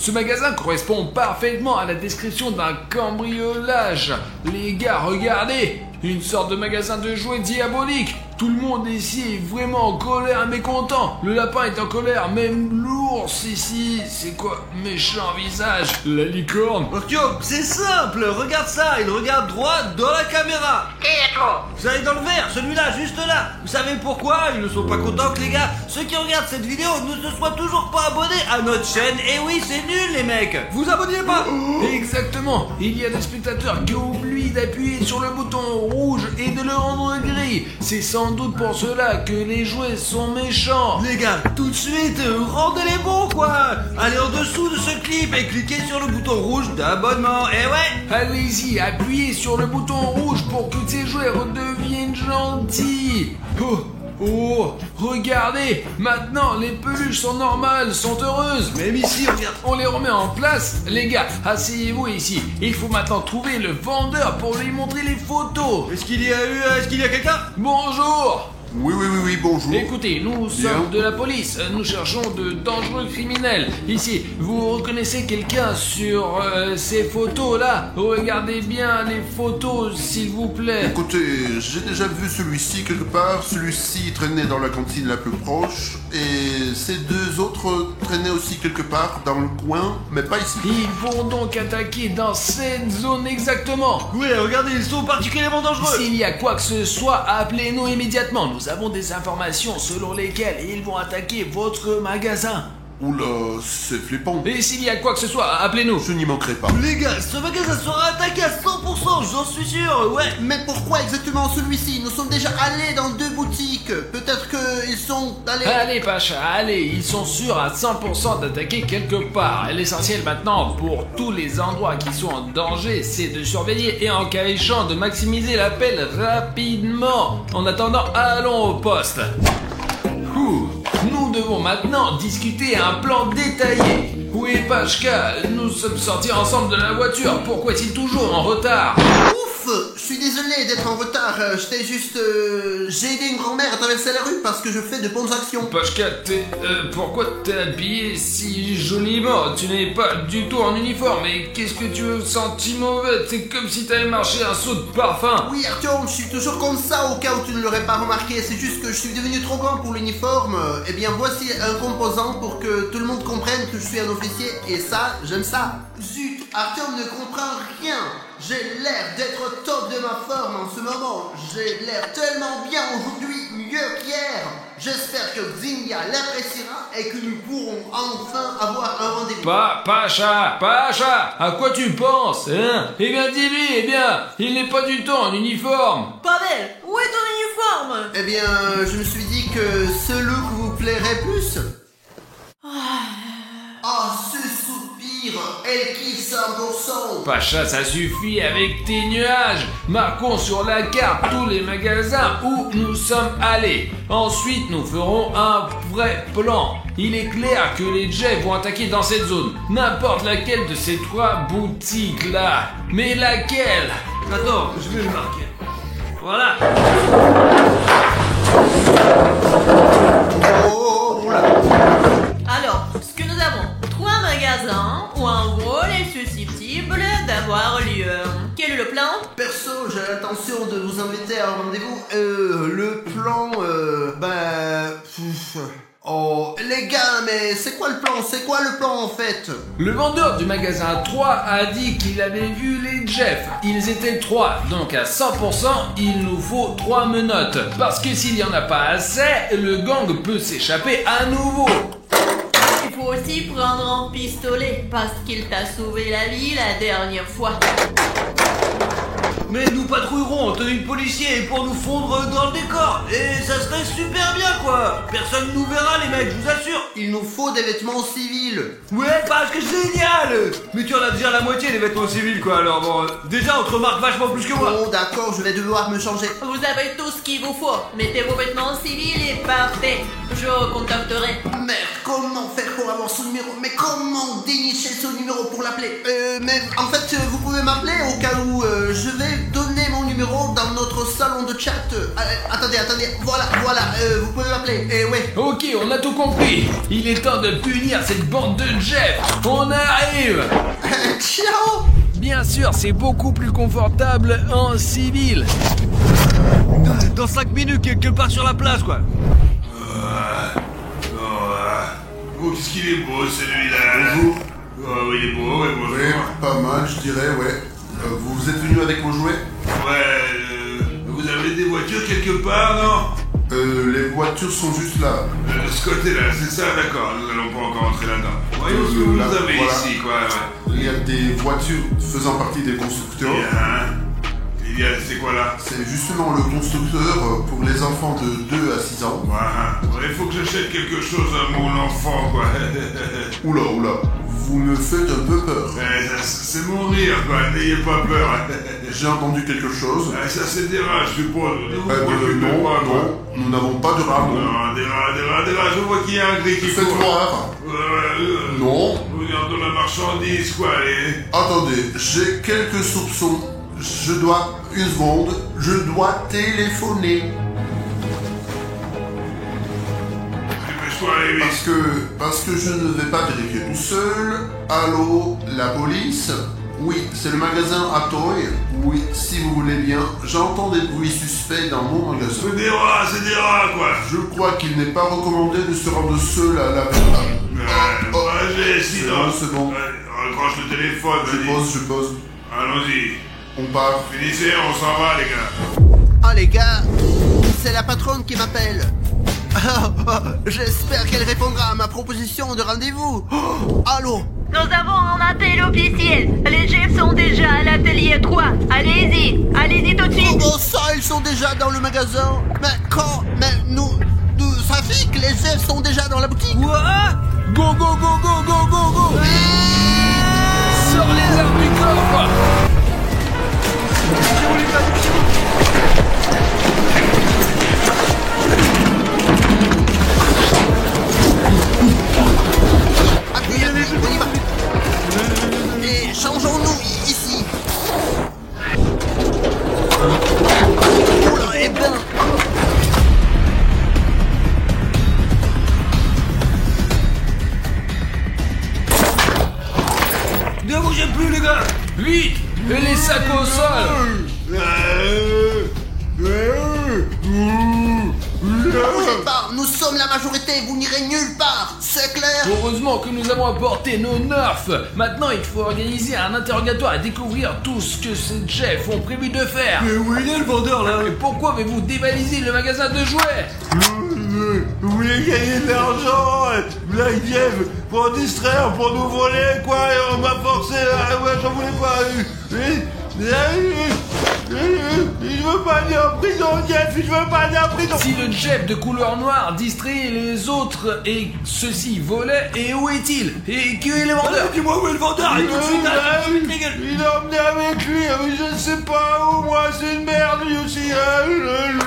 Ce magasin correspond parfaitement à la description d'un cambriolage. Les gars, regardez, une sorte de magasin de jouets diabolique. Tout le monde ici est vraiment en colère et mécontent. Le lapin est en colère, même l'ours ici. C'est quoi? Méchant visage. La licorne. Artyom, c'est simple, regarde ça, il regarde droit dans la caméra. Vous allez dans le vert, celui-là, juste là. Vous savez pourquoi ils ne sont pas contents que les gars, ceux qui regardent cette vidéo, ne se soient toujours pas abonnés à notre chaîne. Et oui, c'est nul les mecs. Vous abonnez pas? Exactement. Il y a des spectateurs qui oublient d'appuyer sur le bouton rouge et de le rendre gris. C'est sans doute pour cela que les jouets sont méchants. Les gars, tout de suite, rendez-les bons quoi. Allez en dessous de ce clip et cliquez sur le bouton rouge d'abonnement. Et ouais. Allez-y, appuyez sur le bouton rouge pour que ces jouets redeviennent gentils. Oh, regardez, maintenant les peluches sont normales, sont heureuses. Même ici, regarde. On les remet en place. Les gars, asseyez-vous ici. Il faut maintenant trouver le vendeur pour lui montrer les photos. Est-ce qu'il y a quelqu'un? Bonjour. Oui, bonjour. Écoutez, nous sommes de la police. Nous cherchons de dangereux criminels. Ici, vous reconnaissez quelqu'un sur ces photos-là? Regardez bien les photos, s'il vous plaît. Écoutez, j'ai déjà vu celui-ci quelque part. Celui-ci traînait dans la cantine la plus proche. Et ces deux autres traînaient aussi quelque part dans le coin, mais pas ici. Ils vont donc attaquer dans cette zone exactement. Oui, regardez, ils sont particulièrement dangereux. S'il y a quoi que ce soit, appelez-nous immédiatement. Nous avons des informations selon lesquelles ils vont attaquer votre magasin. Oula, c'est flippant. Et s'il y a quoi que ce soit, appelez-nous. Je n'y manquerai pas. Les gars, ce magasin sera attaqué à 100%, j'en suis sûr, ouais. Mais pourquoi exactement celui-ci? Nous sommes déjà allés dans 2 boutiques. Peut-être qu'ils sont allés... Allez Pacha, allez, ils sont sûrs à 100% d'attaquer quelque part. L'essentiel maintenant pour tous les endroits qui sont en danger, c'est de surveiller et en cas échéant de maximiser l'appel rapidement. En attendant, allons au poste. Nous devons maintenant discuter un plan détaillé. Où est Pachka? Nous sommes sortis ensemble de la voiture. Pourquoi est-il toujours en retard? Ouf! Je suis désolé d'être en retard. J'étais juste... J'ai aidé une grand-mère à traverser la rue parce que je fais de bonnes actions. Pachka, pourquoi t'es habillé si joliment? Tu n'es pas du tout en uniforme. Et qu'est-ce que tu as senti mauvais? C'est comme si t'avais marché un saut de parfum. Oui, Artyom, je suis toujours comme ça au cas où tu ne l'aurais pas remarqué. C'est juste que je suis devenu trop grand pour l'uniforme. Eh bien, voici un composant pour que tout le monde comprenne que je suis un officier. Et ça, j'aime ça. Zut, Artyom ne comprend rien. J'ai l'air d'être au top de ma forme en ce moment. J'ai l'air tellement bien aujourd'hui, mieux qu'hier. J'espère que Xingya l'appréciera et que nous pourrons enfin avoir un rendez-vous. Pacha, à quoi tu penses, hein? Eh bien, dis-lui, il n'est pas du tout en uniforme. Pavel, où est ton uniforme? Eh bien, je me suis dit que ce look vous plairait plus. Ce soupir, elle kiffe 100%. Pacha, ça suffit avec tes nuages. Marquons sur la carte tous les magasins où nous sommes allés. Ensuite, nous ferons un vrai plan. Il est clair que les Jets vont attaquer dans cette zone. N'importe laquelle de ces 3 boutiques-là. Mais laquelle? Attends, je vais le marquer. Voilà. Oh là. Alors, ce que nous avons, 3 magasins où un vol est susceptible d'avoir lieu. Quel est le plan? Perso, j'ai l'intention de vous inviter à un rendez-vous. Le plan, Oh, les gars, mais c'est quoi le plan? C'est quoi le plan en fait? Le vendeur du magasin 3 a dit qu'il avait vu les Jeff. Ils étaient 3, donc à 100%, il nous faut 3 menottes. Parce que s'il n'y en a pas assez, le gang peut s'échapper à nouveau. Il faut aussi prendre un pistolet parce qu'il t'a sauvé la vie la dernière fois. Mais nous patrouillerons en tenue de policier pour nous fondre dans le décor. Et ça serait super bien quoi. Personne nous verra les mecs, je vous assure. Il nous faut des vêtements civils. Ouais, parce que génial. Mais tu en as déjà la moitié des vêtements civils quoi. Alors bon, déjà on te remarque vachement plus que moi. Bon, d'accord, je vais devoir me changer. Vous avez tout ce qu'il vous faut. Mettez vos vêtements civils et parfait. Je contacterai. Merde, comment faire pour avoir son numéro? Mais comment dénicher son numéro pour l'appeler? Mais en fait, vous pouvez m'appeler au cas où je vais donner mon numéro dans notre salon de chat. Attendez, voilà, vous pouvez m'appeler. Ouais. Ok, on a tout compris. Il est temps de punir cette bande de Jeff. On a arrive. Ciao. Bien sûr, c'est beaucoup plus confortable en civil. Dans 5 minutes, quelque part sur la plage, quoi. Oh, qu'est-ce qu'il est beau celui-là. Bonjour. Oh, il est beau, ouais, bonjour. Ouais, pas mal, je dirais, ouais. Vous êtes venu avec vos jouets? Vous avez des voitures quelque part, non? Les voitures sont juste là. De ce côté-là, c'est ça, d'accord. Nous n'allons pas encore entrer là-dedans. Voyons ce que vous là, avez voilà. ici, quoi. Ouais. Il y a des voitures faisant partie des constructeurs. C'est quoi là? C'est justement le constructeur pour les enfants de 2 à 6 ans. Il faut que j'achète quelque chose à mon enfant, quoi. Oula, vous me faites un peu peur. C'est mon rire, quoi. N'ayez pas peur. J'ai entendu quelque chose. Ça, c'est des rats, je suppose. Ne vous préoccupez Non, pas, quoi. non, nous n'avons pas de rats, non. Non, des rats. Je vois qu'il y a un gris qui Faites court. voir. Non. Vous venez de la marchandise, quoi, allez. Attendez, j'ai quelques soupçons. Je dois... Une seconde. Je dois téléphoner. Dépêche-toi, allez vite. Parce que je ne vais pas vérifier tout seul. Allô, la police? Oui, c'est le magasin Atoy. Oui, si vous voulez bien. J'entends des bruits suspects dans mon magasin. C'est des rats, quoi. Je crois qu'il n'est pas recommandé de se rendre seul à la véranda. Allez, sinon. C'est bon. Raccroche le téléphone, Je pose. Allons-y. On part. Finissez, on s'en va, les gars. Oh les gars, c'est la patronne qui m'appelle. J'espère qu'elle répondra à ma proposition de rendez-vous. Allô? Nous avons un appel officiel. Les chefs sont déjà à l'atelier 3. Allez-y tout de suite. Comment ça, ils sont déjà dans le magasin? Mais nous ça fait que les chefs sont déjà dans la boutique. Quoi? Go, go, go, go, go, go, go. Sors les armes du coffre. Appuyez, on y va. Et changeons-nous ici. Oh là, eh ben. Ne bougez plus, les gars. Vite. Et les sacs au sol. Ne bougez pas, nous sommes la majorité, vous n'irez nulle part, c'est clair? Heureusement que nous avons apporté nos nerfs. Maintenant, il faut organiser un interrogatoire et découvrir tout ce que ces chefs ont prévu de faire. Mais où il est le vendeur là? Et pourquoi avez-vous dévalisé le magasin de jouets? Vous voulez gagner de l'argent, Black Jeff, pour distraire, pour nous voler, quoi, et on m'a forcé, ouais, j'en voulais pas. Je veux pas aller en prison, Jeff, je veux pas aller en prison. Si le Jeff de couleur noire distrait les autres et ceux-ci volaient, et où est-il? Et qui est le vendeur? Dis-moi où est le vendeur? Et tout de suite, les gars. Il a emmené avec lui, mais je ne sais pas où, moi, c'est une merde, lui aussi.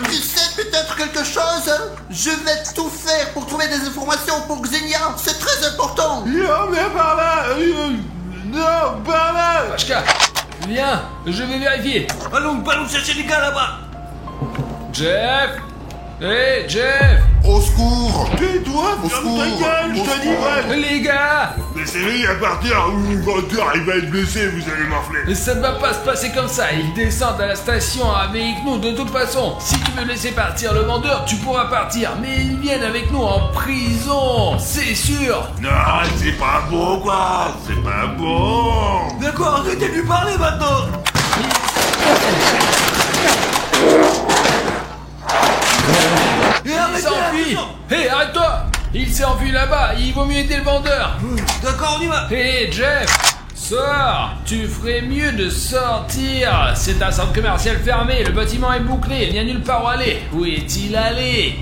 Tu sais peut-être quelque chose? Je vais tout faire pour trouver des informations pour Xenia, c'est très important. Il a emmené par là. Non, par là. Pachka, viens, je vais vérifier. Allons chercher les gars là-bas. Jeff? Hé, Jeff! Au secours! Tais-toi, Au ferme ta secours. gueule, je te dis, ouais. Les gars! Laissez-lui à partir, ou le vendeur, il va être blessé, vous allez m'enfler. Ça ne va pas se passer comme ça, ils descendent à la station avec nous de toute façon. Si tu veux laisser partir le vendeur, tu pourras partir, mais ils viennent avec nous en prison, c'est sûr. Non, c'est pas bon, quoi. C'est pas bon. D'accord, arrêtez de lui parler maintenant. Et Il arrêtez, s'enfuit. attention. Hé, arrête-toi! Il s'est enfui là-bas, il vaut mieux aider le vendeur. D'accord, on y va. Hé, Jeff! Sors! Tu ferais mieux de sortir! C'est un centre commercial fermé, le bâtiment est bouclé, il n'y a nulle part où aller. Où est-il allé?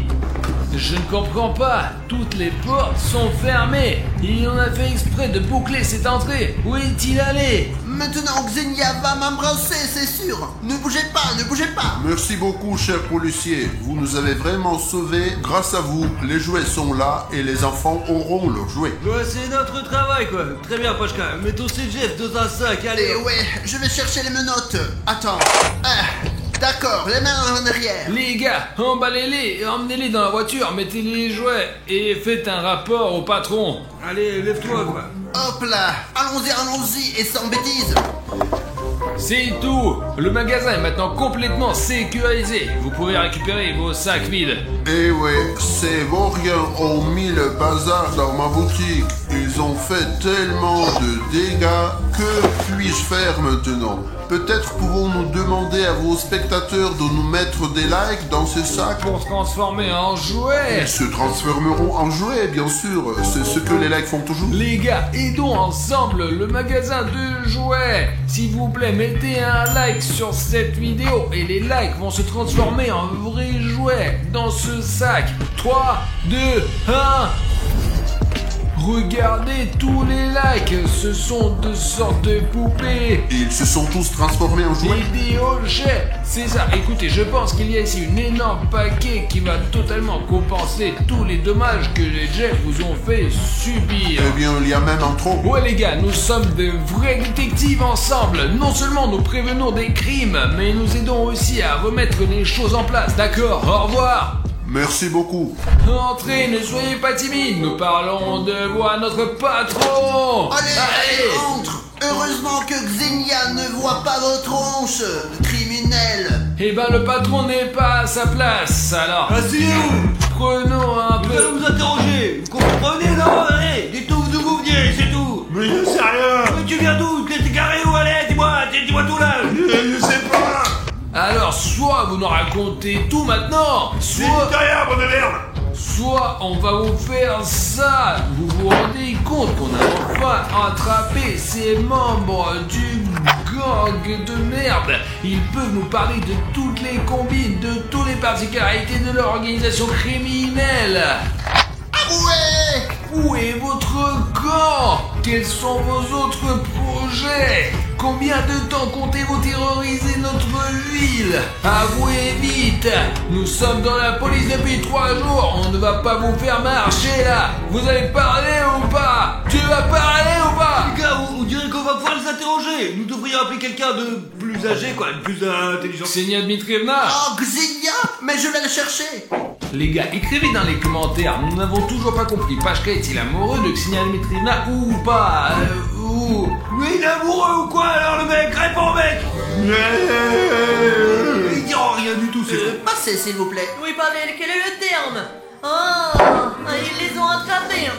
Je ne comprends pas. Toutes les portes sont fermées. Il en a fait exprès de boucler cette entrée. Où est-il allé? Maintenant Xenia va m'embrasser, c'est sûr. Ne bougez pas, ne bougez pas. Merci beaucoup, cher policier. Vous nous avez vraiment sauvés. Grâce à vous, les jouets sont là et les enfants auront leurs jouets. Ouais, c'est notre travail quoi. Très bien, Pachka. Mettons ces Jeff dans un sac, allez. Ouais, je vais chercher les menottes. Attends. D'accord, les mains en arrière. Les gars, emballez-les, emmenez-les dans la voiture, mettez les jouets et faites un rapport au patron. Allez, lève-toi, quoi. Hop là, allons-y, et sans bêtises. C'est tout. Le magasin est maintenant complètement sécurisé. Vous pouvez récupérer vos sacs vides. Eh ouais, ces vauriens ont mis le bazar dans ma boutique. Ils ont fait tellement de dégâts. Que puis-je faire maintenant? Peut-être pouvons-nous demander à vos spectateurs de nous mettre des likes dans ces sacs? Pour se transformer en jouets. Ils se transformeront en jouets, bien sûr. C'est ce que les likes font toujours. Les gars, aidons ensemble le magasin de jouets. S'il vous plaît, mettez un like sur cette vidéo et les likes vont se transformer en vrais jouets dans ce sac. 3, 2, 1... Regardez tous les likes, ce sont deux sortes de poupées. Ils se sont tous transformés en jouets. Des objets, c'est ça. Écoutez, je pense qu'il y a ici une énorme paquet qui va totalement compenser tous les dommages que les Jeffs vous ont fait subir. Eh bien, il y a même un trop. Ouais les gars, nous sommes de vrais détectives ensemble. Non seulement nous prévenons des crimes, mais nous aidons aussi à remettre les choses en place. D'accord, au revoir. Merci beaucoup. Entrez, ne soyez pas timides, nous parlons de vous à notre patron. Allez, entre. Heureusement que Xenia ne voit pas votre hanche, criminel. Eh ben le patron n'est pas à sa place, alors Asseyez-vous. prenons un Nous peu... allons vous interroger. Vous comprenez, non? Allez, dites-nous d'où vous venez, c'est tout. Mais je sais rien. Mais tu viens d'où? T'es carré où? Allez, dis-moi tout là. Je sais pas. Alors soit vous nous racontez tout maintenant, J'ai soit dit rien, bon de merde. on va vous faire ça. Vous vous rendez compte qu'on a enfin attrapé ces membres du gang de merde. Ils peuvent nous parler de toutes les combines, de toutes les particularités de leur organisation criminelle. Ah ouais. Où est votre camp? Quels sont vos autres projets? Combien de temps comptez-vous terroriser notre ville? Avouez vite! Nous sommes dans la police depuis 3 jours, on ne va pas vous faire marcher là! Vous allez parler ou pas? Tu vas parler ou pas? Les gars, on dirait qu'on va pouvoir les interroger. Nous devrions appeler quelqu'un de plus âgé, quoi, de plus intelligent. Xenia Dmitrievna! Oh, Xenia, mais je vais le chercher. Les gars, écrivez dans les commentaires, nous n'avons toujours pas compris. Pashka est-il amoureux de Xenia Dmitrievna ou pas? Oui, il est amoureux ou quoi alors le mec? Réponds, mec. Ils diront rien du tout, c'est Passez, s'il vous plaît. Oui, Pavel, quel est le terme? Ah, ils les ont attrapés.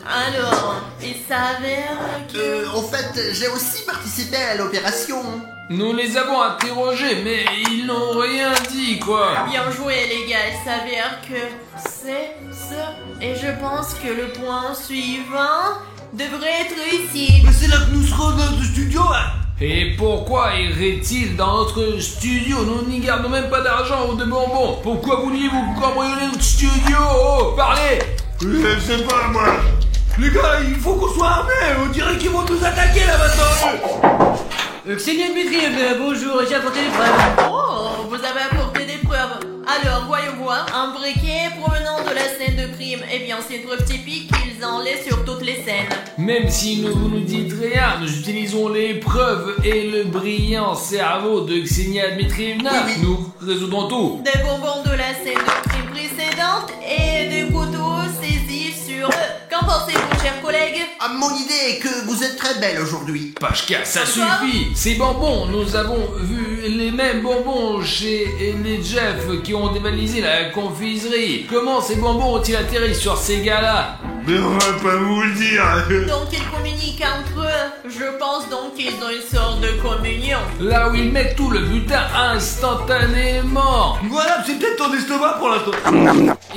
Alors, il s'avère que... Au fait, j'ai aussi participé à l'opération. Nous les avons interrogés, mais ils n'ont rien dit, quoi. Bien joué, les gars, il s'avère que c'est ça. Et je pense que le point suivant devrait être ici. Mais c'est là que nous serons dans notre studio, hein. Et pourquoi irait-il dans notre studio? Nous n'y gardons même pas d'argent ou de bonbons. Pourquoi vouliez-vous cambrioler notre studio? Oh, parlez! Je sais pas, moi. Les gars, il faut qu'on soit armés. On dirait qu'ils vont nous attaquer là maintenant. Xenia Dmitrievna, bonjour, j'ai apporté des preuves. Oh, vous avez apporté des preuves. Alors, voyons voir. Un briquet provenant de la scène de crime. Eh bien, c'est une preuve typique qu'ils en laissent sur toutes les scènes. Même si vous nous dites rien, nous utilisons les preuves et le brillant cerveau de Xenia Dmitrievna. Oui. Nous résoudrons tout. Des bonbons de la scène de crime précédente et des couteaux saisis sur eux. Qu'en pensez-vous, chers collègues? Ah, mon idée est que vous êtes très belle aujourd'hui. Pashka, ça Quoi? suffit. Ces bonbons, nous avons vu les mêmes bonbons chez les Jeffs qui ont dévalisé la confiserie. Comment ces bonbons ont-ils atterri sur ces gars-là? Mais on va pas vous le dire. Donc ils communiquent entre eux. Je pense donc qu'ils ont une sorte de communion. Là où ils mettent tout le butin instantanément. Voilà, c'est peut-être ton estomac pour l'instant.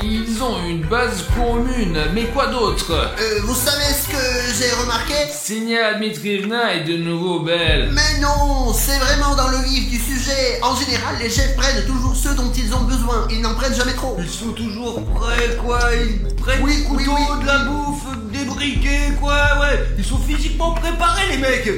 Ils ont une base commune, mais quoi d'autre? Vous savez ce que j'ai remarqué? Xenia Dmitrievna est de nouveau belle. Mais non, c'est vraiment dans le vif du sujet. En général, les chefs prennent toujours ceux dont ils ont besoin. Ils n'en prennent jamais trop. Ils sont toujours prêts, quoi. Ils prennent Oui, des couteaux, oui. de la bouffe, des briquets, quoi. Ouais, ils sont physiquement préparés, les mecs.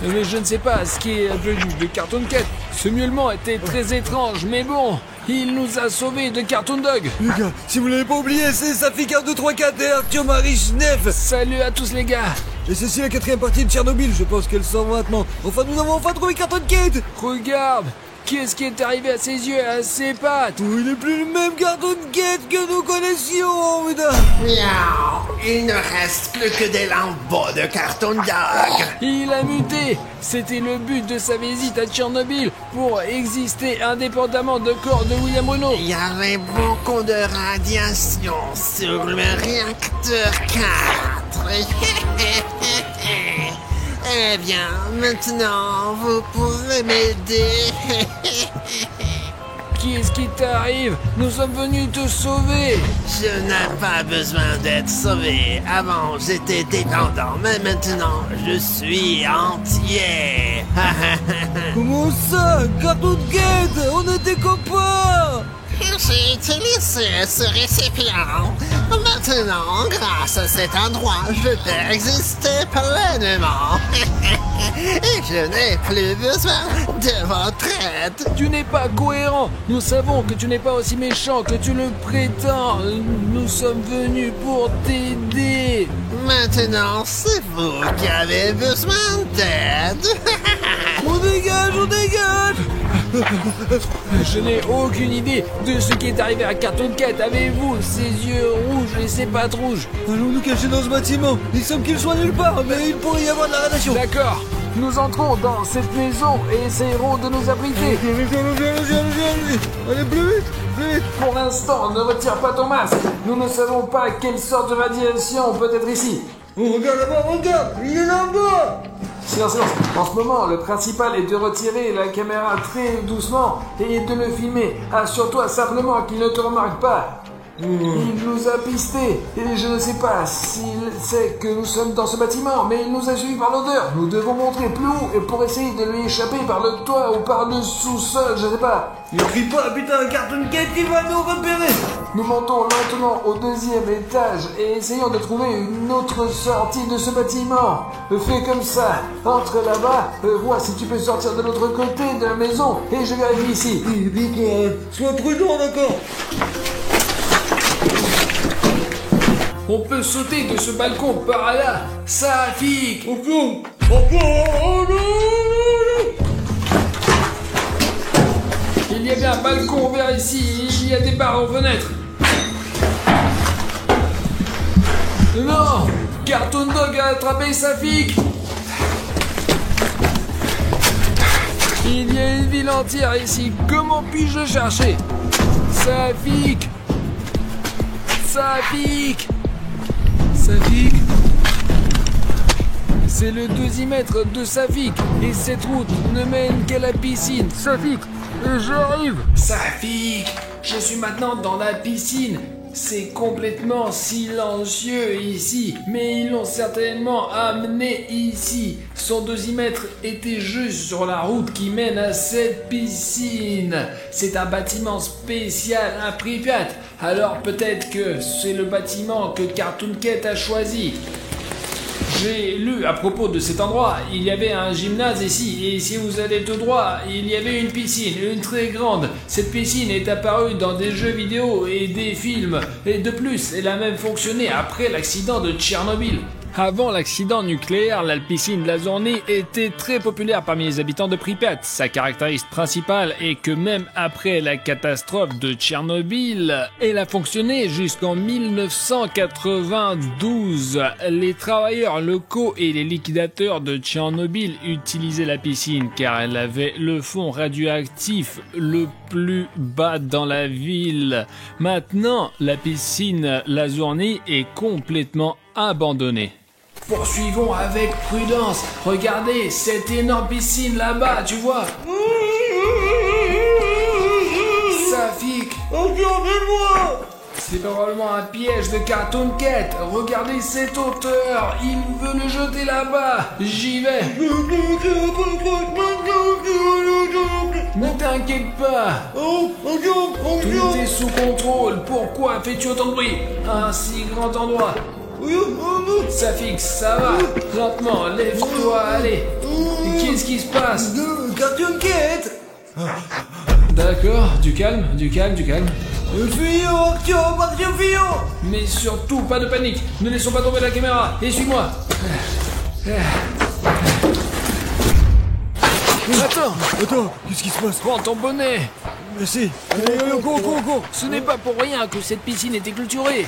Mais je ne sais pas ce qui est advenu de Cartoon Cat. Ce miaulement était très étrange, mais bon, il nous a sauvés de Cartoon Dog. Les gars, si vous l'avez pas oublié, c'est Safik 1, 2, 3, 4 et Arthur Marie Neff. Salut à tous les gars. Et ceci la 4ème partie de Tchernobyl, je pense qu'elle sort maintenant. Enfin, nous avons enfin trouvé Cartoon Kid. Regarde, Qu'est-ce qui est arrivé à ses yeux et à ses pattes? Il n'est plus le même Cartoon Cat que nous connaissions, putain. Miaou. Il ne reste plus que des lambeaux de Cartoon Dog. Il a muté. C'était le but de sa visite à Tchernobyl pour exister indépendamment de corps de William Bruno. Il y avait beaucoup de radiation sur le réacteur 4. Eh bien, maintenant, vous pourrez m'aider. Qu'est-ce qui t'arrive? Nous sommes venus te sauver. Je n'ai pas besoin d'être sauvé. Avant, j'étais dépendant, mais maintenant, je suis entier. Comment ça? Cartoon Cat, on était copains. J'ai utilisé ce récipient. Maintenant, grâce à cet endroit, je peux exister pleinement. Et je n'ai plus besoin de votre aide. Tu n'es pas cohérent. Nous savons que tu n'es pas aussi méchant que tu le prétends. Nous sommes venus pour t'aider. Maintenant, c'est vous qui avez besoin d'aide. On dégage, on dégage. Je n'ai aucune idée de ce qui est arrivé à Cartoon Cat. Avez-vous ses yeux rouges et ses pattes rouges? Allons nous cacher dans ce bâtiment. Il semble qu'il soit nulle part, mais il pourrait y avoir de la radiation. D'accord. Nous entrons dans cette maison et essayerons de nous abriter. Allez, plus vite, plus vite. Pour l'instant, ne retire pas ton masque. Nous ne savons pas quelle sorte de radiation peut être ici. Oh, regarde là-bas, regarde, il est là-bas. Silence, silence. En ce moment, le principal est de retirer la caméra très doucement et de le filmer. Assure-toi simplement qu'il ne te remarque pas. Il nous a pistés et je ne sais pas s'il sait que nous sommes dans ce bâtiment, mais il nous a suivis par l'odeur. Nous devons monter plus haut et pour essayer de lui échapper par le toit ou par le sous-sol, je sais pas. Ne crie pas, putain, Cartoon Cat, il va nous repérer. Nous montons lentement au 2e étage et essayons de trouver une autre sortie de ce bâtiment. Fais comme ça, entre là-bas, vois si tu peux sortir de l'autre côté de la maison et je vérifie ici. Sois prudent, d'accord. On peut sauter de ce balcon par là. Safik. Il y avait un balcon ouvert ici. Il y a des barres aux fenêtres. Non. Cartoon Dog a attrapé Safik. Il y a une ville entière ici. Comment puis-je chercher? Safik. Safik. Safik. C'est le 2e mètre de Safik et cette route ne mène qu'à la piscine. Safik, j'arrive. Safik, je suis maintenant dans la piscine. C'est complètement silencieux ici, mais ils l'ont certainement amené ici. Son 2e mètre était juste sur la route qui mène à cette piscine. C'est un bâtiment spécial à Pripyat. Alors peut-être que c'est le bâtiment que Cartoon Cat a choisi. J'ai lu à propos de cet endroit, il y avait un gymnase ici, et si vous allez tout droit, il y avait une piscine, une très grande. Cette piscine est apparue dans des jeux vidéo et des films, et de plus, elle a même fonctionné après l'accident de Tchernobyl. Avant l'accident nucléaire, la piscine Lazorny était très populaire parmi les habitants de Pripyat. Sa caractéristique principale est que même après la catastrophe de Tchernobyl, elle a fonctionné jusqu'en 1992. Les travailleurs locaux et les liquidateurs de Tchernobyl utilisaient la piscine car elle avait le fond radioactif le plus bas dans la ville. Maintenant, la piscine Lazorny est complètement abandonnée. Poursuivons avec prudence. Regardez cette énorme piscine là-bas, tu vois. Safik. Regardez-moi. C'est probablement un piège de Cartoon Cat. Regardez cette hauteur. Il veut le jeter là-bas. J'y vais. Ne t'inquiète pas. Tout est sous contrôle. Pourquoi fais-tu autant de bruit? Un si grand endroit. Safik, ça va. Lentement, lève-toi, allez. Qu'est-ce qui se passe? Cartoon Cat. D'accord, du calme, du calme, du calme. Fuyons, fuyons. Mais surtout, pas de panique. Ne laissons pas tomber la caméra. Et suis-moi. Attends, qu'est-ce qui se passe? prends ton bonnet. Merci. Allez, cours. Ce n'est pas pour rien que cette piscine était clôturée.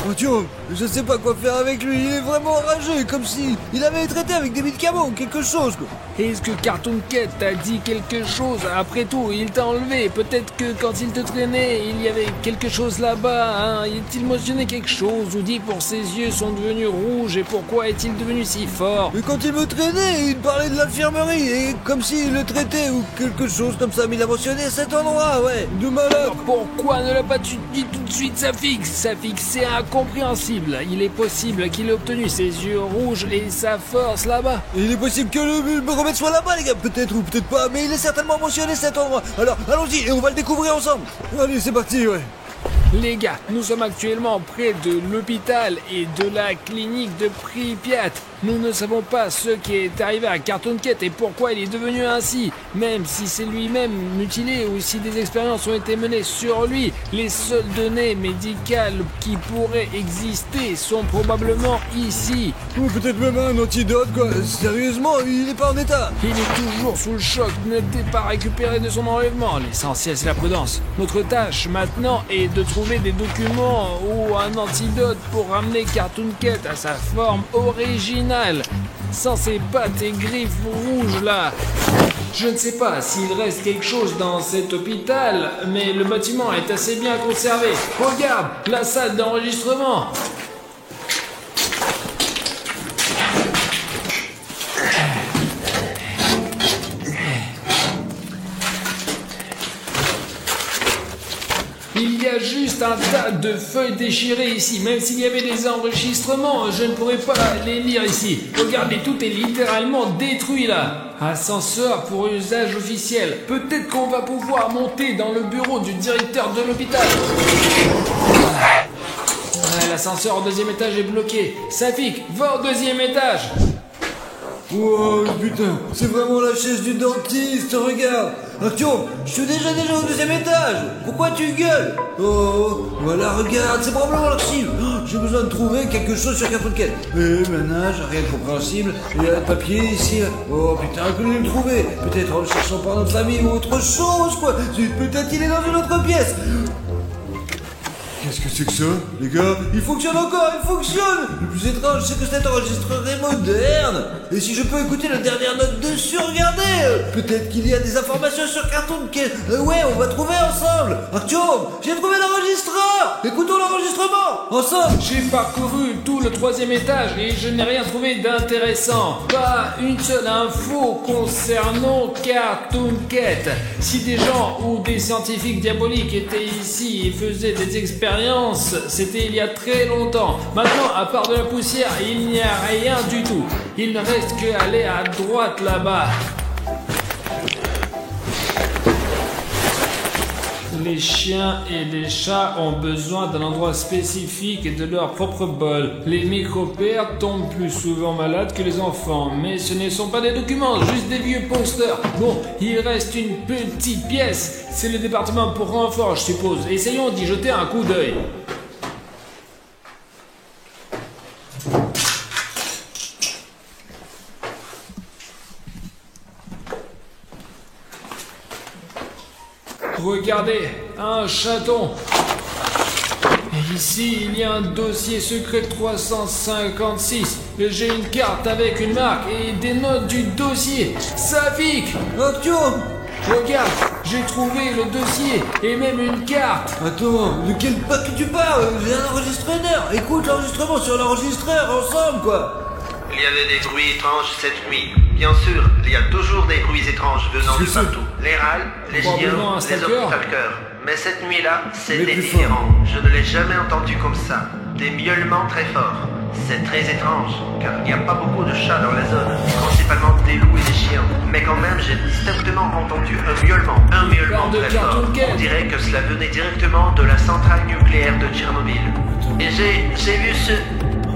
Artyom, je sais pas quoi faire avec lui, il est vraiment enragé, comme si il avait été traité avec des médicaments ou quelque chose, quoi. Est-ce que Cartoon Cat t'a dit quelque chose? Après tout, il t'a enlevé. Peut-être que quand il te traînait, il y avait quelque chose là-bas, hein? Est-il mentionné quelque chose ou dit pour ses yeux sont devenus rouges et pourquoi est-il devenu si fort? Mais quand il me traînait, il parlait de l'infirmerie, et comme s'il le traitait ou quelque chose comme ça, mais il a mentionné cet endroit, ouais, de malade. Alors pourquoi ne l'a pas dit tout de suite, Safik? Safik, c'est incompréhensible. Il est possible qu'il ait obtenu ses yeux rouges et sa force là-bas. Et il est possible que le remède soit là-bas, les gars, peut-être ou peut-être pas, mais il est certainement mentionné cet endroit. Alors, allons-y, et on va le découvrir ensemble. Allez, c'est parti, ouais. Les gars, nous sommes actuellement près de l'hôpital et de la clinique de Pripyat. Nous ne savons pas ce qui est arrivé à Cartoon Cat et pourquoi il est devenu ainsi. Même si c'est lui-même mutilé ou si des expériences ont été menées sur lui, les seules données médicales qui pourraient exister sont probablement ici. Ou peut-être même un antidote, quoi. Sérieusement, il est pas en état. Il est toujours sous le choc, n'était pas récupéré de son enlèvement. L'essentiel, c'est la prudence. Notre tâche maintenant est de trouver des documents ou un antidote pour ramener Cartoon Cat à sa forme originale. Sans ses pattes et griffes rouges là. Je ne sais pas s'il reste quelque chose dans cet hôpital, mais le bâtiment est assez bien conservé. Regarde, la salle d'enregistrement. Il y a juste un tas de feuilles déchirées ici. Même s'il y avait des enregistrements, je ne pourrais pas les lire ici. Regardez, tout est littéralement détruit là. Ascenseur pour usage officiel. Peut-être qu'on va pouvoir monter dans le bureau du directeur de l'hôpital. L'ascenseur au 2e étage est bloqué. Safik, va au 2e étage. Oh putain, c'est vraiment la chaise du dentiste, regarde. Artyom, je suis déjà au 2e étage. Pourquoi tu gueules? Oh, voilà, regarde, c'est probablement l'archive. Oh, j'ai besoin de trouver quelque chose sur Cartoon Cat. Ménage, rien de compréhensible. Il y a un papier ici. Oh putain, comment le trouver? Peut-être en le cherchant par notre famille ou autre chose, quoi. Peut-être il est dans une autre pièce. Qu'est-ce que c'est que ça, les gars? Il fonctionne encore, il fonctionne! Le plus étrange, c'est que cet enregistreur est moderne! Et si je peux écouter la dernière note dessus, regardez! Peut-être qu'il y a des informations sur Cartoon Cat. Ouais, on va trouver ensemble! Artyom, j'ai trouvé l'enregistreur! Écoutons l'enregistrement! Ensemble! J'ai parcouru tout le 3e étage et je n'ai rien trouvé d'intéressant. Pas une seule info concernant Cartoon Cat. Si des gens ou des scientifiques diaboliques étaient ici et faisaient des expériences, c'était il y a très longtemps. Maintenant, à part de la poussière, il n'y a rien du tout. Il ne reste qu'à aller à droite là-bas. Les chiens et les chats ont besoin d'un endroit spécifique et de leur propre bol. Les micro-pères tombent plus souvent malades que les enfants, mais ce ne sont pas des documents, juste des vieux posters. Bon, il reste une petite pièce. C'est le département pour renfort, je suppose. Essayons d'y jeter un coup d'œil. Regardez, un chaton. Et ici, il y a un dossier secret 356. J'ai une carte avec une marque et des notes du dossier. Safik! Artyom! Regarde, j'ai trouvé le dossier et même une carte. Attends, de quel pack tu parles? J'ai un enregistreur. Écoute l'enregistrement sur l'enregistreur ensemble, quoi. Il y avait des bruits étranges cette nuit. Bien sûr, il y a toujours des bruits étranges venant de partout. Les râles, les chiens, les obstacles. Mais cette nuit-là, c'était différent. Je ne l'ai jamais entendu comme ça. Des miaulements très forts. C'est très étrange, car il n'y a pas beaucoup de chats dans la zone, principalement des loups et des chiens. Mais quand même, j'ai distinctement entendu un miaulement très fort. On dirait que cela venait directement de la centrale nucléaire de Tchernobyl. Et j'ai vu ce...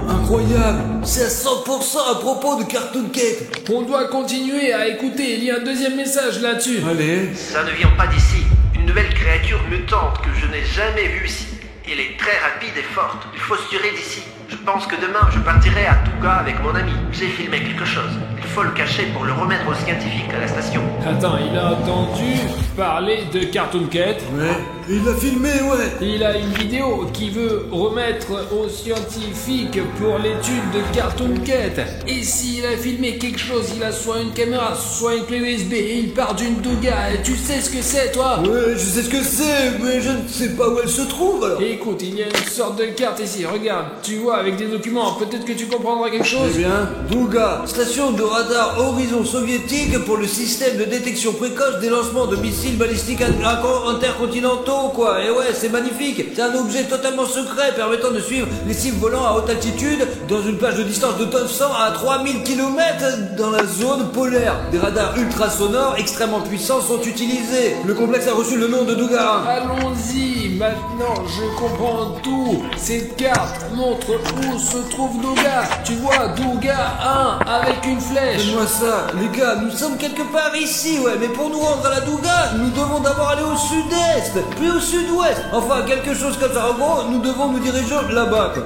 Incroyable! C'est à 100% à propos de Cartoon Cat! On doit continuer à écouter, il y a un 2e message là-dessus. Allez. Ça ne vient pas d'ici. Une nouvelle créature mutante que je n'ai jamais vue ici. Elle est très rapide et forte. Il faut se tirer d'ici. Je pense que demain je partirai à Touga avec mon ami. J'ai filmé quelque chose. Il faut le cacher pour le remettre aux scientifiques à la station. Attends, il a entendu parler de Cartoon Cat. Ouais, il l'a filmé, ouais. Il a une vidéo qui veut remettre aux scientifiques pour l'étude de Cartoon Cat. Et s'il a filmé quelque chose, il a soit une caméra, soit une clé USB, et il part d'une Douga. Et tu sais ce que c'est, toi? Ouais, je sais ce que c'est, mais je ne sais pas où elle se trouve, alors. Et écoute, il y a une sorte de carte ici, regarde, tu vois, avec des documents, peut-être que tu comprendras quelque chose. Eh bien, Douga, station de radar horizon soviétique pour le système de détection précoce des lancements de missiles balistiques intercontinentaux, quoi. Et ouais, c'est magnifique. C'est un objet totalement secret permettant de suivre les cibles volant à haute altitude dans une plage de distance de 900 à 3000 km dans la zone polaire. Des radars ultrasonores extrêmement puissants sont utilisés. Le complexe a reçu le nom de Douga 1. Allons-y, maintenant je comprends tout. Cette carte montre où se trouve Douga. Tu vois, Douga 1 avec une flèche. Donne-moi ça, les gars, nous sommes quelque part ici, ouais, mais pour nous rendre à la Douga, nous devons d'abord aller au sud-est, puis au sud-ouest. Enfin, quelque chose comme ça. En gros, nous devons nous diriger là-bas, quoi.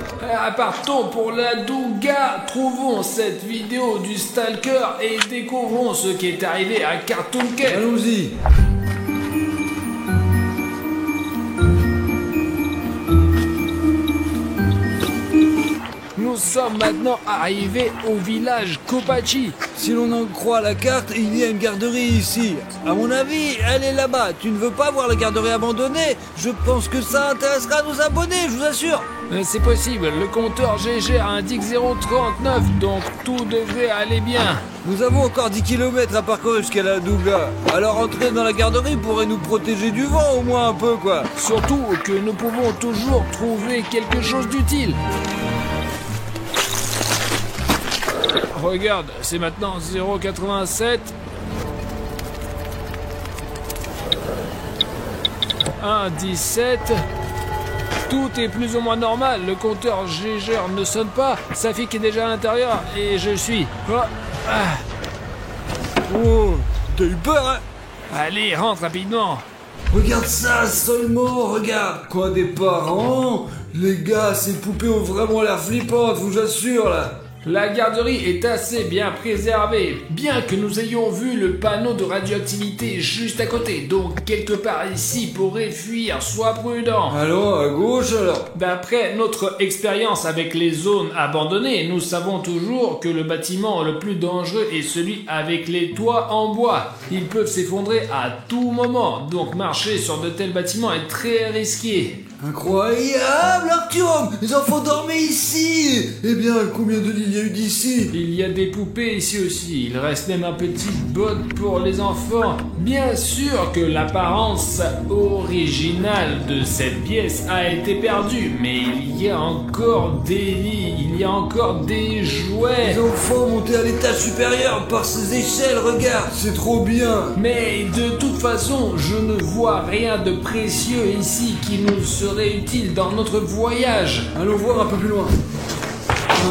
Partons pour la Douga, trouvons cette vidéo du Stalker et découvrons ce qui est arrivé à Cartoon Cat. Allons-y. Nous sommes maintenant arrivés au village Kopachi. Si l'on en croit la carte, il y a une garderie ici. À mon avis, elle est là-bas. Tu ne veux pas voir la garderie abandonnée? Je pense que ça intéressera nos abonnés, je vous assure. C'est possible, le compteur GG indique 039, donc tout devrait aller bien. Nous avons encore 10 km à parcourir jusqu'à la Douga. Alors entrer dans la garderie pourrait nous protéger du vent au moins un peu, quoi. Surtout que nous pouvons toujours trouver quelque chose d'utile. Regarde, c'est maintenant 0,87. 1,17. Tout est plus ou moins normal. Le compteur GG ne sonne pas. Safik est déjà à l'intérieur et je suis. Oh, t'as eu peur, hein? Allez, rentre rapidement. Regarde ça seulement, regarde. Quoi, des parents? Les gars, ces poupées ont vraiment l'air flippantes, je vous assure, là. La garderie est assez bien préservée, bien que nous ayons vu le panneau de radioactivité juste à côté, donc quelque part ici pourrait fuir, sois prudent. Allons à gauche alors. D'après notre expérience avec les zones abandonnées, nous savons toujours que le bâtiment le plus dangereux est celui avec les toits en bois. Ils peuvent s'effondrer à tout moment, donc marcher sur de tels bâtiments est très risqué. Incroyable, Artyom! Les enfants dormaient ici! Eh bien, combien de lits il y a eu d'ici? Il y a des poupées ici aussi. Il reste même un petit bot pour les enfants. Bien sûr que l'apparence originale de cette pièce a été perdue, mais il y a encore des lits, il y a encore des jouets. Les enfants montés à l'étage supérieur par ces échelles, regarde, c'est trop bien! Mais de toute façon, je ne vois rien de précieux ici qui nous serait utile dans notre voyage. Allons voir un peu plus loin.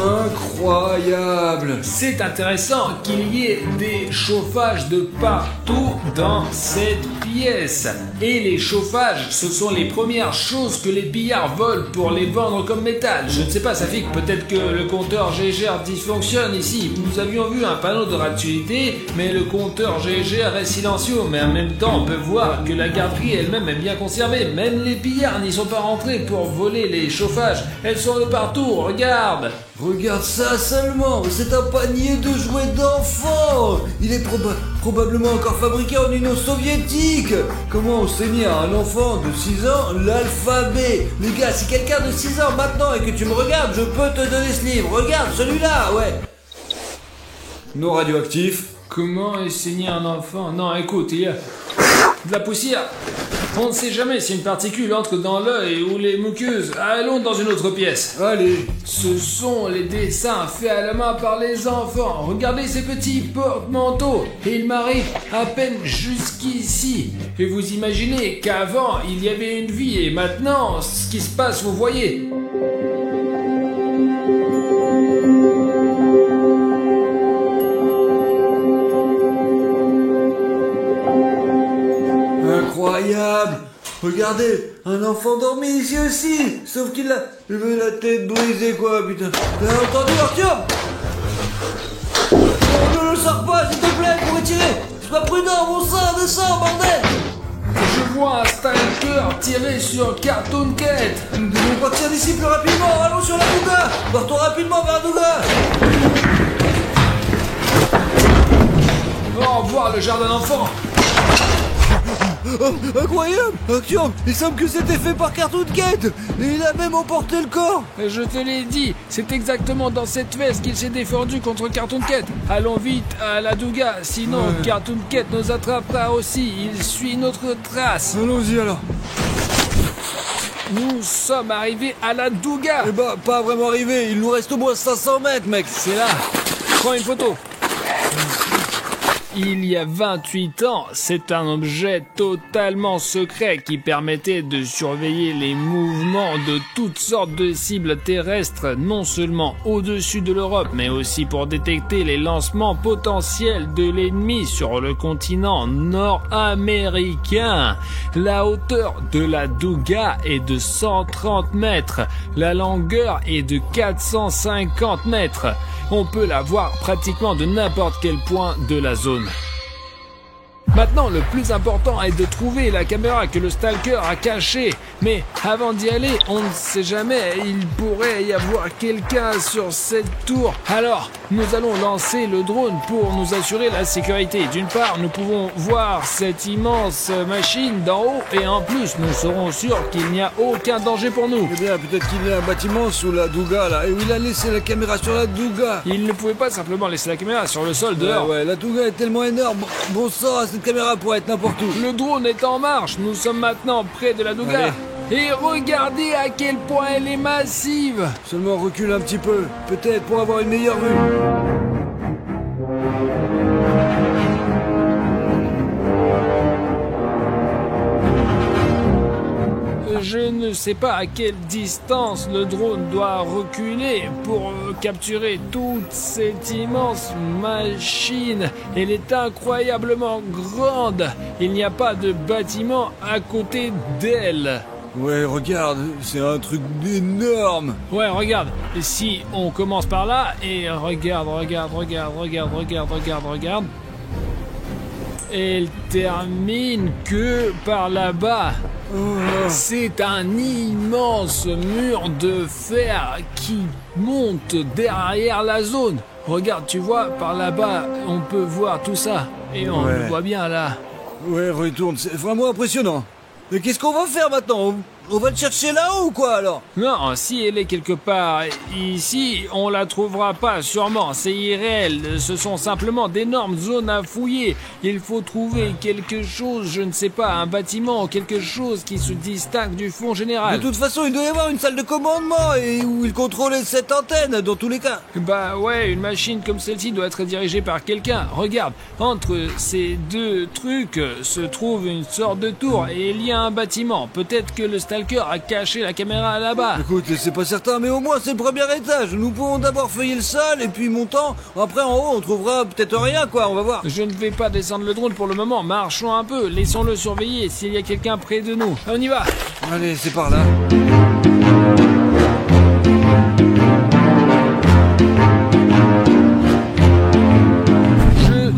Incroyable! C'est intéressant qu'il y ait des chauffages de partout dans cette pièce. Et les chauffages, ce sont les premières choses que les pillards volent pour les vendre comme métal. Je ne sais pas, Safik, peut-être que le compteur GGR dysfonctionne ici. Nous avions vu un panneau de radioactivité, mais le compteur GGR est silencieux. Mais en même temps, on peut voir que la garderie elle-même est bien conservée. Même les pillards n'y sont pas rentrés pour voler les chauffages. Elles sont de partout, regarde! Regarde ça seulement, c'est un panier de jouets d'enfants. Il est probablement encore fabriqué en Union soviétique. Comment enseigner à un enfant de 6 ans l'alphabet? Les gars, si quelqu'un de 6 ans maintenant et que tu me regardes, je peux te donner ce livre. Regarde, celui-là, ouais. Non radioactif. Comment enseigner un enfant? Non, écoute, il y a de la poussière. On ne sait jamais si une particule entre dans l'œil ou les muqueuses. Allons dans une autre pièce. Allez. Ce sont les dessins faits à la main par les enfants. Regardez ces petits porte-manteaux. Et ils m'arrivent à peine jusqu'ici. Et vous imaginez qu'avant, il y avait une vie. Et maintenant, ce qui se passe, vous voyez. Incroyable! Regardez, Un enfant dormi ici aussi. Sauf qu'il a la tête brisée, quoi, putain. T'as entendu, Artyom? Non, ne le sors pas, s'il te plaît, pour retirer. Sois prudent, mon sang, descends, bordel. Je vois un stalker tirer sur Cartoon Cat. Nous devons partir d'ici plus rapidement. Allons sur la Douga. Partons rapidement vers la Douga. Au revoir le jardin d'enfants. Oh, incroyable! Artyom, il semble que c'était fait par Cartoon Cat. Et il a même emporté le corps. Je te l'ai dit, c'est exactement dans cette veste qu'il s'est défendu contre Cartoon Cat. Allons vite à la Douga, sinon Cartoon Cat nous attrapera aussi. Il suit notre trace. Allons-y alors. Nous sommes arrivés à la Douga. Eh bah, pas vraiment arrivé. Il nous reste au moins 500 mètres, mec. C'est là. Prends une photo. Il y a 28 ans, c'est un objet totalement secret qui permettait de surveiller les mouvements de toutes sortes de cibles terrestres, non seulement au-dessus de l'Europe, mais aussi pour détecter les lancements potentiels de l'ennemi sur le continent nord-américain. La hauteur de la Douga est de 130 mètres, la longueur est de 450 mètres. On peut la voir pratiquement de n'importe quel point de la zone. Maintenant, le plus important est de trouver la caméra que le stalker a cachée. Mais avant d'y aller, on ne sait jamais, il pourrait y avoir quelqu'un sur cette tour. Alors, nous allons lancer le drone pour nous assurer la sécurité. D'une part, nous pouvons voir cette immense machine d'en haut et en plus, nous serons sûrs qu'il n'y a aucun danger pour nous. Eh bien, peut-être qu'il y a un bâtiment sous la Douga, là, et où il a laissé la caméra sur la Douga. Il ne pouvait pas simplement laisser la caméra sur le sol dehors. Ouais, la Douga est tellement énorme. Bon sang, cette caméra pourrait être n'importe où. Le drone est en marche. Nous sommes maintenant près de la Douga. Allez. Et regardez à quel point elle est massive. Seulement recule un petit peu, peut-être pour avoir une meilleure vue. Je ne sais pas à quelle distance le drone doit reculer pour capturer toute cette immense machine. Elle est incroyablement grande. Il n'y a pas de bâtiment à côté d'elle. Ouais, regarde, c'est un truc énorme. Ouais, regarde. Si on commence par là et regarde. Elle termine que par là-bas. C'est un immense mur de fer qui monte derrière la zone. Regarde, tu vois, par là-bas, on peut voir tout ça. Et on le voit bien là. Ouais, retourne, c'est vraiment impressionnant. Mais qu'est-ce qu'on va faire maintenant? On va le chercher là-haut ou quoi alors? Non, si elle est quelque part ici, on la trouvera pas sûrement. C'est irréel. Ce sont simplement d'énormes zones à fouiller. Il faut trouver quelque chose, je ne sais pas, un bâtiment, quelque chose qui se distingue du fond général. De toute façon, il doit y avoir une salle de commandement et où il contrôlait cette antenne dans tous les cas. Bah ouais, une machine comme celle-ci doit être dirigée par quelqu'un. Regarde, entre ces deux trucs se trouve une sorte de tour et il y a un bâtiment. Peut-être que le stalker a caché la caméra là-bas. Écoute, c'est pas certain, mais au moins c'est le premier étage. Nous pouvons d'abord feuiller le sol et puis montant. Après en haut, on trouvera peut-être rien, quoi. On va voir. Je ne vais pas descendre le drone pour le moment. Marchons un peu. Laissons-le surveiller s'il y a quelqu'un près de nous. On y va. Allez, c'est par là.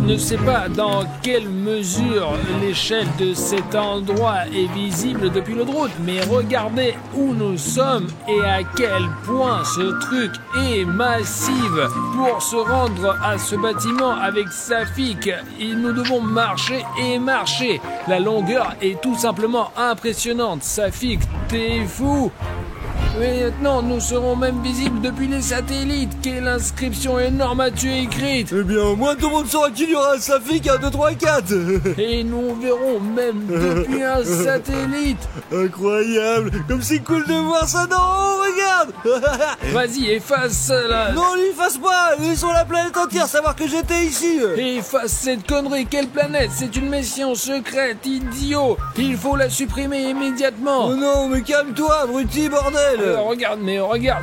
Je ne sais pas dans quelle mesure l'échelle de cet endroit est visible depuis le drone, mais regardez où nous sommes et à quel point ce truc est massif. Pour se rendre à ce bâtiment avec Safik, nous devons marcher et marcher. La longueur est tout simplement impressionnante. Safik, t'es fou! Mais maintenant, nous serons même visibles depuis les satellites. Quelle inscription énorme as-tu écrite? Eh bien, au moins tout le monde saura qu'il y aura un Safik 1, 2, 3, 4. Et nous verrons même depuis un satellite. Incroyable. Comme c'est cool de voir ça d'en haut, regarde. Vas-y, efface là. Non, l'efface pas. Laissons la planète entière savoir que j'étais ici. Efface cette connerie. Quelle planète? C'est une mission secrète, idiot. Il faut la supprimer immédiatement. Oh non, mais calme-toi, abruti, bordel. Regarde,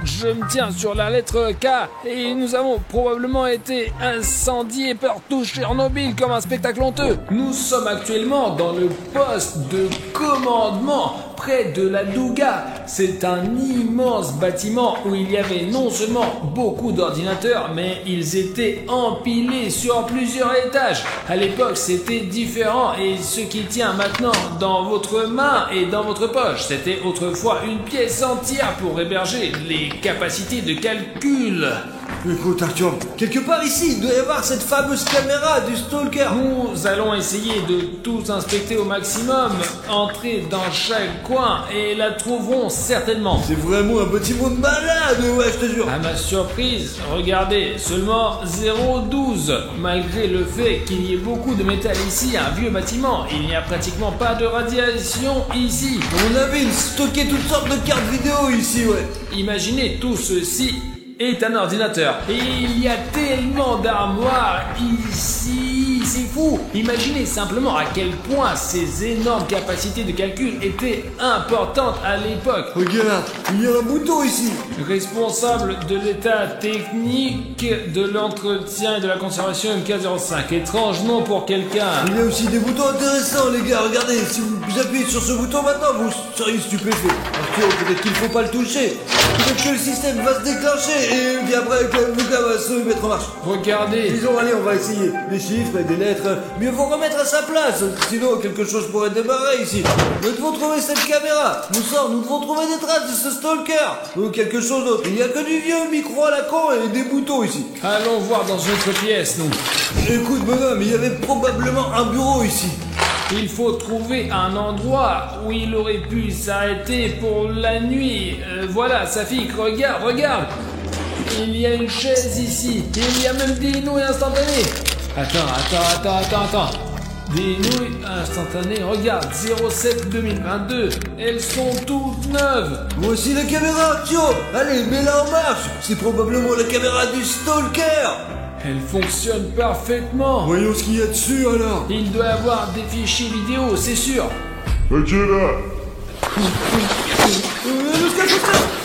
je me tiens sur la lettre K et nous avons probablement été incendiés partout Tchernobyl comme un spectacle honteux. Nous sommes actuellement dans le poste de commandement près de la Douga. C'est un immense bâtiment où il y avait non seulement beaucoup d'ordinateurs, mais ils étaient empilés sur plusieurs étages. À l'époque, c'était différent et ce qui tient maintenant dans votre main et dans votre poche, c'était autrefois une pièce entière pour héberger les capacités de calcul. Écoute Artyom, quelque part ici, il doit y avoir cette fameuse caméra du stalker. Nous allons essayer de tout inspecter au maximum, entrer dans chaque coin et la trouverons certainement. C'est vraiment un bâtiment de malade, ouais, je te jure. À ma surprise, regardez, seulement 0,12. Malgré le fait qu'il y ait beaucoup de métal ici, un vieux bâtiment, il n'y a pratiquement pas de radiation ici. On avait stocké toutes sortes de cartes vidéo ici, ouais. Imaginez tout ceci est un ordinateur. Et il y a tellement d'armoires ici, c'est fou. Imaginez simplement à quel point ces énormes capacités de calcul étaient importantes à l'époque. Regarde, il y a un bouton ici. Responsable de l'état technique de l'entretien et de la conservation MK05. Étrange nom pour quelqu'un. Il y a aussi des boutons intéressants, les gars. Regardez, si vous appuyez sur ce bouton maintenant, vous seriez stupéfait. Arthur, peut-être qu'il ne faut pas le toucher. Peut-être que le système va se déclencher. Et puis après, le bouquin va se mettre en marche. Regardez. Disons, allez, on va essayer. Des chiffres et des lettres. Mieux vaut remettre à sa place. Sinon, quelque chose pourrait démarrer ici. Nous devons trouver cette caméra. Nous devons trouver des traces de ce stalker. Ou quelque chose d'autre. Il n'y a que du vieux micro à la con et des boutons ici. Allons voir dans une autre pièce, nous. Écoute, bonhomme, il y avait probablement un bureau ici. Il faut trouver un endroit où il aurait pu s'arrêter pour la nuit. Voilà, Safik, regarde. Il y a une chaise ici. Il y a même des nouilles instantanées. Attends. Des nouilles instantanées. Regarde, 07-2022. Elles sont toutes neuves. Voici la caméra, Tio. Allez, mets-la en marche. C'est probablement la caméra du stalker. Elle fonctionne parfaitement. Voyons ce qu'il y a dessus alors. Il doit y avoir des fichiers vidéo, c'est sûr. Ok là. Le stalker.